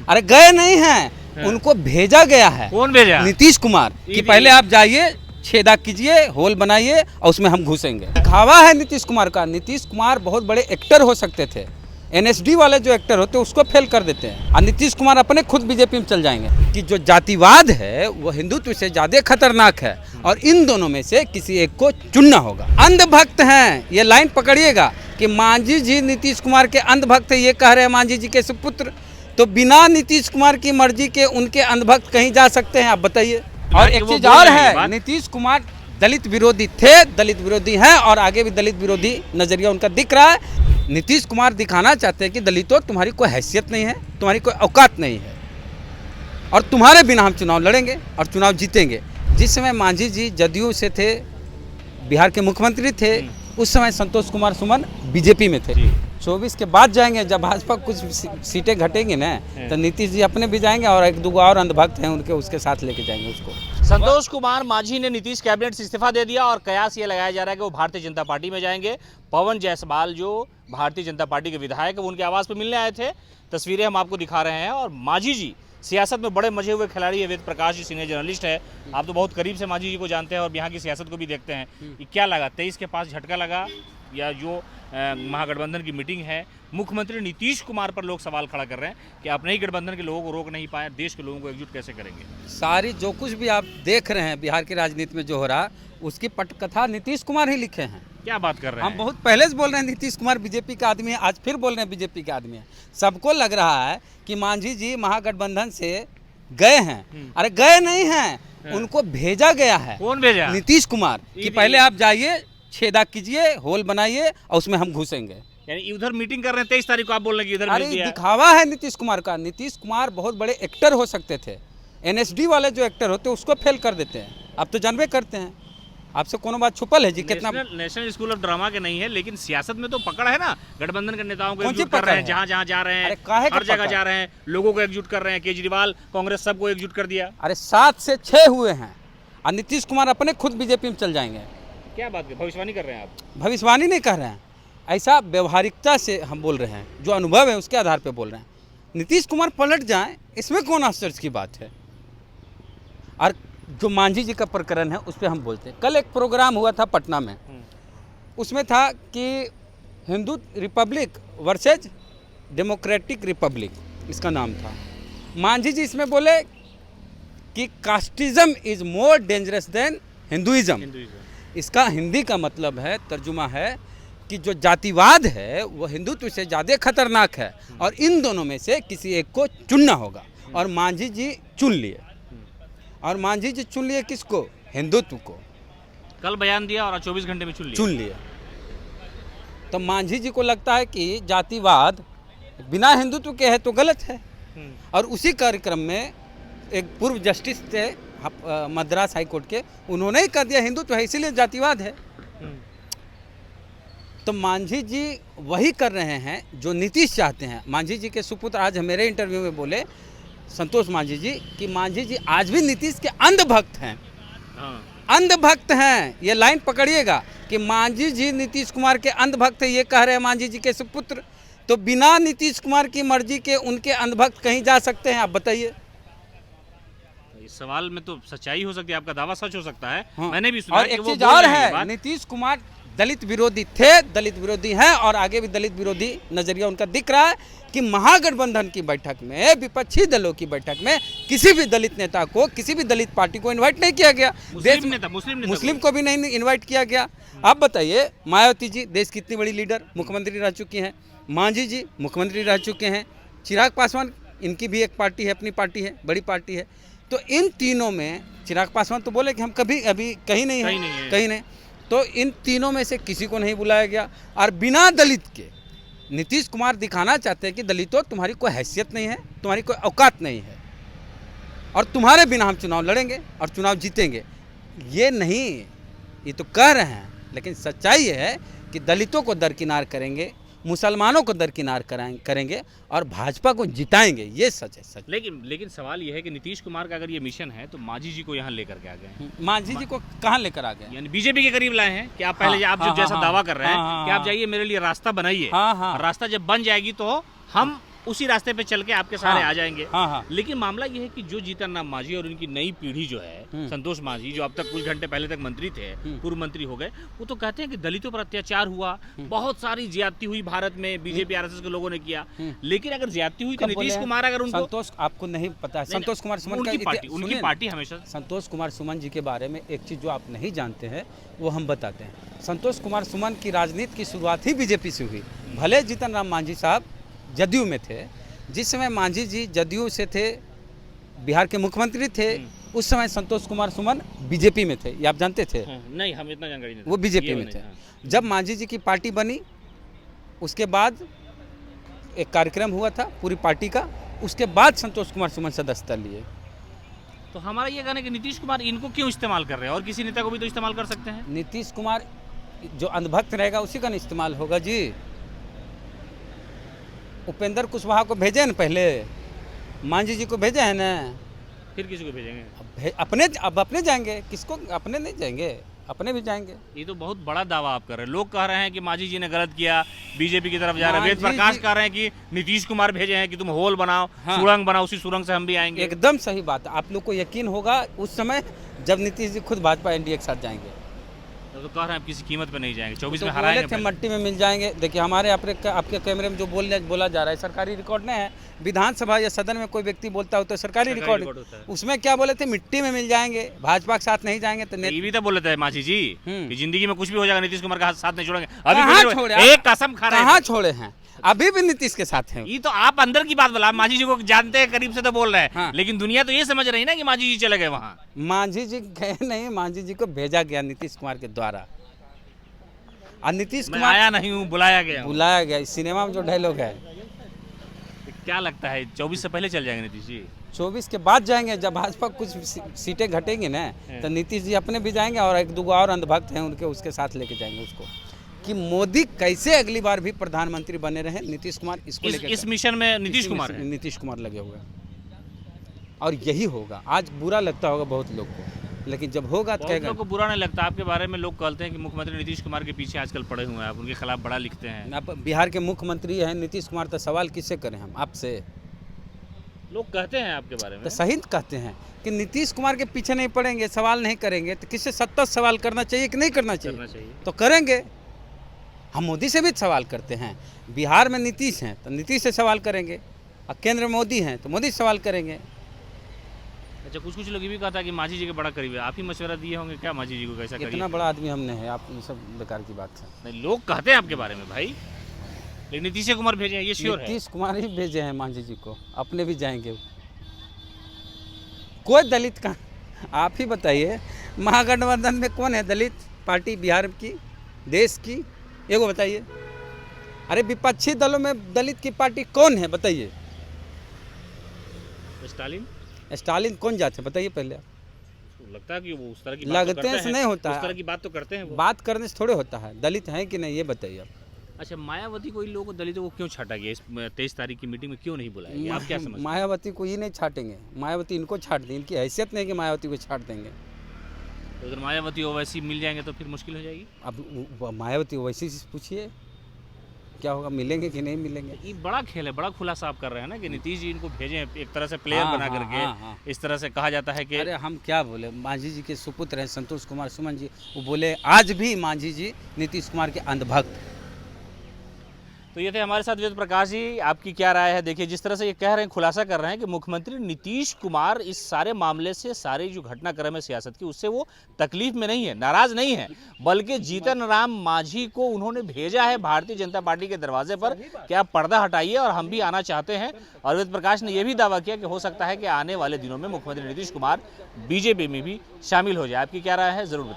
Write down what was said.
अरे गए नहीं हैं, उनको भेजा गया है। कौन भेजा? नीतीश कुमार कि पहले आप जाइए, छेदा कीजिए, होल बनाइए और उसमें हम घुसेंगे। दिखावा है नीतीश कुमार का। नीतीश कुमार बहुत बड़े एक्टर हो सकते थे, एनएसडी वाले जो एक्टर होते हैं उसको फेल कर देते हैं, और नीतीश कुमार अपने खुद बीजेपी में चल जाएंगे। कि जो जातिवाद है वो हिंदुत्व से ज़्यादा खतरनाक है, और इन दोनों में से किसी एक को चुनना होगा। अंधभक्त हैं, ये लाइन पकड़िएगा कि मांझी जी नीतीश कुमार के अंधभक्त है, ये कह रहे हैं मांझी जी के सुपुत्र। तो बिना नीतीश कुमार की मर्जी के उनके अंधभक्त कहीं जा सकते हैं? आप बताइए। और एक चीज और है, नीतीश कुमार दलित विरोधी थे, दलित विरोधी हैं, और आगे भी दलित विरोधी नजरिया उनका दिख रहा है। नीतीश कुमार दिखाना चाहते हैं कि दलितों तुम्हारी कोई हैसियत नहीं है, तुम्हारी कोई औकात नहीं है, और तुम्हारे बिना हम चुनाव लड़ेंगे और चुनाव जीतेंगे। जिस समय मांझी जी जदयू से थे, बिहार के मुख्यमंत्री थे, उस समय संतोष कुमार सुमन बीजेपी में थे। 24 के बाद जाएंगे, जब भाजपा कुछ सीटें घटेंगी ना, तो नीतीश जी अपने भी जाएंगे और एक दो और अंधभक्त हैं उनके, उसके साथ लेके जाएंगे उसको। संतोष कुमार मांझी ने नीतीश कैबिनेट से इस्तीफा दे दिया और कयास ये लगाया जा रहा है कि वो भारतीय जनता पार्टी में जाएंगे। पवन जायसवाल जो भारतीय जनता पार्टी के विधायक है वो उनके आवास पर मिलने आए थे, तस्वीरें हम आपको दिखा रहे हैं। और मांझी जी सियासत में बड़े मजे हुए खिलाड़ी है। वेद प्रकाश जी सीनियर जर्नलिस्ट है, आप तो बहुत करीब से मांझी जी को जानते हैं और यहाँ की सियासत को भी देखते हैं। ये क्या लगा, 23 के पास झटका लगा, या जो महागठबंधन की मीटिंग है, मुख्यमंत्री नीतीश कुमार पर लोग सवाल खड़ा कर रहे हैं कि अपने ही गठबंधन के लोगों को रोक नहीं पाए, देश के लोगों को एकजुट कैसे करेंगे? सारी जो कुछ भी आप देख रहे हैं बिहार की राजनीति में जो हो रहा, उसकी पटकथा नीतीश कुमार ही लिखे हैं। क्या बात कर रहे हैं? हम बहुत पहले से बोल रहे हैं नीतीश कुमार बीजेपी का आदमी है, आज फिर बोल रहे हैं बीजेपी का आदमी है। सबको लग रहा है कि मांझी जी महागठबंधन से गए हैं। अरे गए नहीं हैं, उनको भेजा गया है। कौन भेजा? नीतीश कुमार कि पहले आप जाइए, छेदा कीजिए, होल बनाइए और उसमें हम घुसेंगे। यानी उधर मीटिंग कर रहे हैं 23 तारीख को, आप बोल रहे हैं कि इधर अरे दिखावा है नीतीश कुमार का। नीतीश कुमार बहुत बड़े एक्टर हो सकते थे, एनएसडी वाले जो एक्टर होते हैं उसको फेल कर देते हैं। आप तो जानबे करते हैं, आपसे कोनो बात छुपल है जी? कितना नेशनल स्कूल ऑफ ड्रामा के नहीं है, लेकिन सियासत में तो पकड़ है ना। गठबंधन के नेताओं को एकजुट कर रहे हैं, जहाँ जहाँ जा रहे हैं, हर जगह जा रहे हैं, लोगों को एकजुट कर रहे हैं। केजरीवाल, कांग्रेस सबको एकजुट कर दिया। अरे 7 से 6 हुए हैं, और नीतीश कुमार अपने खुद बीजेपी में चल जाएंगे। क्या बात है, भविष्यवाणी कर रहे हैं आप? भविष्यवाणी नहीं कर रहे हैं, ऐसा व्यवहारिकता से हम बोल रहे हैं, जो अनुभव है उसके आधार पर बोल रहे हैं। नीतीश कुमार पलट जाएं, इसमें कौन आश्चर्य की बात है? और जो मांझी जी का प्रकरण है उस पर हम बोलते हैं। कल एक प्रोग्राम हुआ था पटना में, उसमें था कि Hindu Republic versus democratic Republic, इसका नाम था। मांझी जी इसमें बोले कि casteism is more dangerous than Hinduism. इसका हिंदी का मतलब है, तर्जुमा है कि जो जातिवाद है वो हिंदुत्व से ज़्यादा खतरनाक है, और इन दोनों में से किसी एक को चुनना होगा। और मांझी जी चुन लिए, और मांझी जी चुन लिए किसको? हिंदुत्व को। कल बयान दिया और 24 घंटे में चुन लिए। तो मांझी जी को लगता है कि जातिवाद बिना हिंदुत्व के है तो गलत है। और उसी कार्यक्रम में एक पूर्व जस्टिस थे मद्रास हाई कोर्ट के, उन्होंने ही कह दिया हिंदुत्व है इसीलिए जातिवाद है। तो मांझी जी वही कर रहे हैं जो नीतीश चाहते हैं। मांझी जी के सुपुत्र आज मेरे इंटरव्यू में बोले, संतोष मांझी जी, कि मांझी जी आज भी नीतीश के अंधभक्त हैं। अंधभक्त हैं, ये लाइन पकड़िएगा कि मांझी जी नीतीश कुमार के अंधभक्त है, ये कह रहे हैं मांझी जी के सुपुत्र। तो बिना नीतीश कुमार की मर्जी के उनके अंधभक्त कहीं जा सकते हैं? आप बताइए। इस सवाल में तो सच्चाई हो सकती है, आपका दावा सच हो सकता है। हाँ। मैंने भी सुना। और एक चीज और है, नीतीश कुमार दलित विरोधी थे, दलित विरोधी हैं, और आगे भी दलित विरोधी नजरिया उनका दिख रहा है। कि महागठबंधन की बैठक में, विपक्षी दलों की बैठक में किसी भी दलित नेता को, किसी भी दलित पार्टी को इनवाइट नहीं किया गया। मुस्लिम को भी नहीं इनवाइट किया गया। आप बताइए, मायावती जी देश की इतनी बड़ी लीडर, मुख्यमंत्री रह चुकी हैं, मांझी जी मुख्यमंत्री रह चुके हैं, चिराग पासवान, इनकी भी एक पार्टी है, अपनी पार्टी है, बड़ी पार्टी है। तो इन तीनों में चिराग पासवान तो बोले कि हम कभी अभी कहीं नहीं। तो इन तीनों में से किसी को नहीं बुलाया गया। और बिना दलित के नीतीश कुमार दिखाना चाहते हैं कि दलितों तुम्हारी कोई हैसियत नहीं है, तुम्हारी कोई औकात नहीं है, और तुम्हारे बिना हम चुनाव लड़ेंगे और चुनाव जीतेंगे। ये नहीं, ये तो कह रहे हैं, लेकिन सच्चाई है कि दलितों को दरकिनार करेंगे, मुसलमानों को दरकिनार करेंगे और भाजपा को जिताएंगे। ये सच है, सच। लेकिन सवाल ये है कि नीतीश कुमार का अगर ये मिशन है तो मांझी जी को यहाँ लेकर के आ गए हैं। मांझी जी को कहाँ लेकर आ गए? यानी बीजेपी के करीब लाए हैं कि आप पहले आप जो जैसा दावा कर रहे हैं कि आप जाइए, मेरे लिए रास्ता बनाइए, रास्ता जब बन जाएगी तो हम उसी रास्ते पे चल के आपके सारे हाँ, आ जाएंगे। हाँ हाँ लेकिन मामला ये है कि जो जीतन राम मांझी और उनकी नई पीढ़ी जो है, संतोष मांझी जो अब तक कुछ घंटे पहले तक मंत्री थे, पूर्व मंत्री हो गए, वो तो कहते हैं कि दलितों पर अत्याचार हुआ, बहुत सारी ज्यादती हुई भारत में, बीजेपी आरएसएस के लोगों ने किया। लेकिन अगर ज्यादती हुई तो कब बोले नीतीश हैं? कुमार अगर उनको संतोष आपको नहीं पता है, संतोष कुमार सुमन का उनकी पार्टी हमेशा संतोष कुमार सुमन जी के बारे में एक चीज़ जो आप नहीं जानते हैं वो हम बताते हैं। संतोष कुमार सुमन की राजनीति की शुरुआत ही बीजेपी से हुई। भले जीतन राम मांझी साहब जदयू में थे, जिस समय मांझी जी जदयू से थे, बिहार के मुख्यमंत्री थे, उस समय संतोष कुमार सुमन बीजेपी में थे। ये आप जानते थे? नहीं, हम इतना जानकारी नहीं, वो बीजेपी में थे। जब मांझी जी की पार्टी बनी, उसके बाद एक कार्यक्रम हुआ था पूरी पार्टी का, उसके बाद संतोष कुमार सुमन सदस्यता लिए। तो हमारा ये कहना है कि नीतीश कुमार इनको क्यों इस्तेमाल कर रहे हैं, और किसी नेता को भी तो इस्तेमाल कर सकते हैं। नीतीश कुमार जो अंधभक्त रहेगा उसी का नहीं इस्तेमाल होगा जी। उपेंद्र कुशवाहा को भेजे न पहले, मांझी जी को भेजे हैं ना, फिर किसी को भेजेंगे? अब अपने जाएंगे, किसको अपने नहीं जाएंगे, अपने भी जाएंगे। ये तो बहुत बड़ा दावा आप कर रहे हैं। लोग कह रहे हैं कि मांझी जी ने गलत किया, बीजेपी की तरफ जा रहे हैं। वेद प्रकाश कह रहे हैं कि नीतीश कुमार भेजे हैं कि तुम होल बनाओ, हाँ। सुरंग बनाओ, उसी सुरंग से हम भी आएंगे। एकदम सही बात है। आप लोग को यकीन होगा उस समय जब नीतीश जी खुद भाजपा एनडीए के साथ जाएंगे। तो कह रहे हैं आप किसी कीमत पे नहीं जाएंगे, 24 तो में बोले हराएंगे थे पहले। मट्टी में मिल जाएंगे। देखिए हमारे आपके कैमरे में जो बोला जा रहा है सरकारी रिकॉर्ड नहीं है। विधानसभा या सदन में कोई व्यक्ति बोलता हो तो सरकारी रिकॉर्ड होता है। उसमें क्या बोले थे, मिट्टी में मिल जाएंगे, भाजपा के साथ नहीं जाएंगे। तो ये भी तो बोले थे मांझी जी कि जिंदगी में कुछ भी हो जाएगा नीतीश कुमार का साथ नहीं छोड़ेंगे। कहाँ अभी छोड़े? एक कसम खा रहे कहाँ थे। छोड़े हैं? अभी भी नीतीश के साथ हैं। ये तो आप अंदर की बात बोला, मांझी जी को जानते हैं, करीब से तो बोल रहे हैं। हाँ। लेकिन दुनिया तो ये समझ रही है ना कि मांझी जी चले गए वहाँ। मांझी जी गए नहीं, मांझी जी को भेजा गया नीतीश कुमार के द्वारा। और नीतीश मैं कुमार आया नहीं हूँ, बुलाया गया हूँ। बुलाया गया। इस सिनेमा में जो डायलॉग है, क्या लगता है 24 से पहले चल जाएंगे नीतीश जी? 24 के बाद जाएंगे। जब भाजपा कुछ सीटें घटेंगी ना, तो नीतीश जी अपने भी जाएंगे और एक दो और अंधभक्त हैं उनके, उसके साथ लेके जाएंगे उसको, कि मोदी कैसे अगली बार भी प्रधानमंत्री बने रहे। नीतीश कुमार इसको लेकर इस मिशन में नीतीश कुमार है। नीतीश कुमार लगे हुए हैं और यही होगा। आज बुरा लगता होगा बहुत लोग को, लेकिन जब होगा तो बहुत कहेगा। लोगों को बुरा नहीं लगता आपके बारे में। लोग कहते हैं कि मुख्यमंत्री नीतीश कुमार के पीछे आजकल पड़े हुए हैं, आप उनके खिलाफ बड़ा लिखते हैं। आप बिहार के मुख्यमंत्री हैं नीतीश कुमार, तो सवाल किससे करें हम? आपसे। लोग कहते हैं आपके बारे में। तो सही कहते हैं कि नीतीश कुमार के पीछे नहीं पड़ेंगे, सवाल नहीं करेंगे, तो किससे सत्ता सवाल करना चाहिए कि नहीं करना चाहिए? तो करेंगे। हम मोदी से भी सवाल करते हैं। बिहार में नीतीश हैं तो नीतीश से सवाल करेंगे, और केंद्र में मोदी हैं तो मोदी से सवाल करेंगे। अच्छा, कुछ लोग ये भी कहता है कि मांझी जी के बड़ा करीब है। आप ही मशवरा दिए होंगे क्या मांझी जी को कैसा करिए? इतना बड़ा आदमी हमने है, आप ये सब बेकार की बात है। नहीं, लोग कहते हैं आपके बारे में भाई, लेकिन नीतीश कुमार भेजे हैं ये श्योर है। नीतीश कुमार ही भेजे हैं मांझी जी को, अपने भी जाएंगे। कोई दलित का आप ही बताइए, महागठबंधन में कौन है दलित पार्टी बिहार की, देश की? एगो बताइए। अरे विपक्षी दलों में दलित की पार्टी कौन है बताइए? स्टालिन। स्टालिन कौन जाते हैं बताइए पहले? लगता है कि वो उस तरह की लगते हैं से नहीं होता है। उस तरह की बात तो करते हैं वो। बात करने से थोड़े होता है। दलित हैं कि नहीं ये बताइए आप। अच्छा, मायावती को इन लोगों को दलितों को क्यों छाटा गया? इस 23 तारीख की मीटिंग में क्यों नहीं बुलाया गया? आप क्या समझते हैं? मायावती को ये नहीं छाटेंगे, मायावती इनको छाट देंगे। इनकी हैसियत नहीं कि मायावती को छाट देंगे। तो अगर मायावती ओवैसी मिल जाएंगे तो फिर मुश्किल हो जाएगी। अब मायावती ओवैसी से पूछिए क्या होगा, मिलेंगे कि नहीं मिलेंगे? ये बड़ा खेल है, बड़ा खुलासा आप कर रहे हैं ना कि नीतीश जी इनको भेजे एक तरह से प्लेयर बना करके। इस तरह से कहा जाता है कि अरे हम क्या बोले, मांझी जी के सुपुत्र हैं संतोष कुमार सुमन जी, वो बोले आज भी मांझी जी नीतीश कुमार के अंधभक्त। तो ये थे हमारे साथ वेद प्रकाश जी। आपकी क्या राय है? देखिए जिस तरह से ये कह रहे हैं, खुलासा कर रहे हैं कि मुख्यमंत्री नीतीश कुमार इस सारे मामले से, सारी जो घटनाक्रम है सियासत की, उससे वो तकलीफ में नहीं है, नाराज नहीं है, बल्कि जीतन राम मांझी को उन्होंने भेजा है भारतीय जनता पार्टी के दरवाजे पर कि आप पर्दा हटाइए और हम भी आना चाहते हैं। और वेद प्रकाश ने यह भी दावा किया कि हो सकता है कि आने वाले दिनों में मुख्यमंत्री नीतीश कुमार बीजेपी में भी शामिल हो जाए। आपकी क्या राय है जरूर बताइए।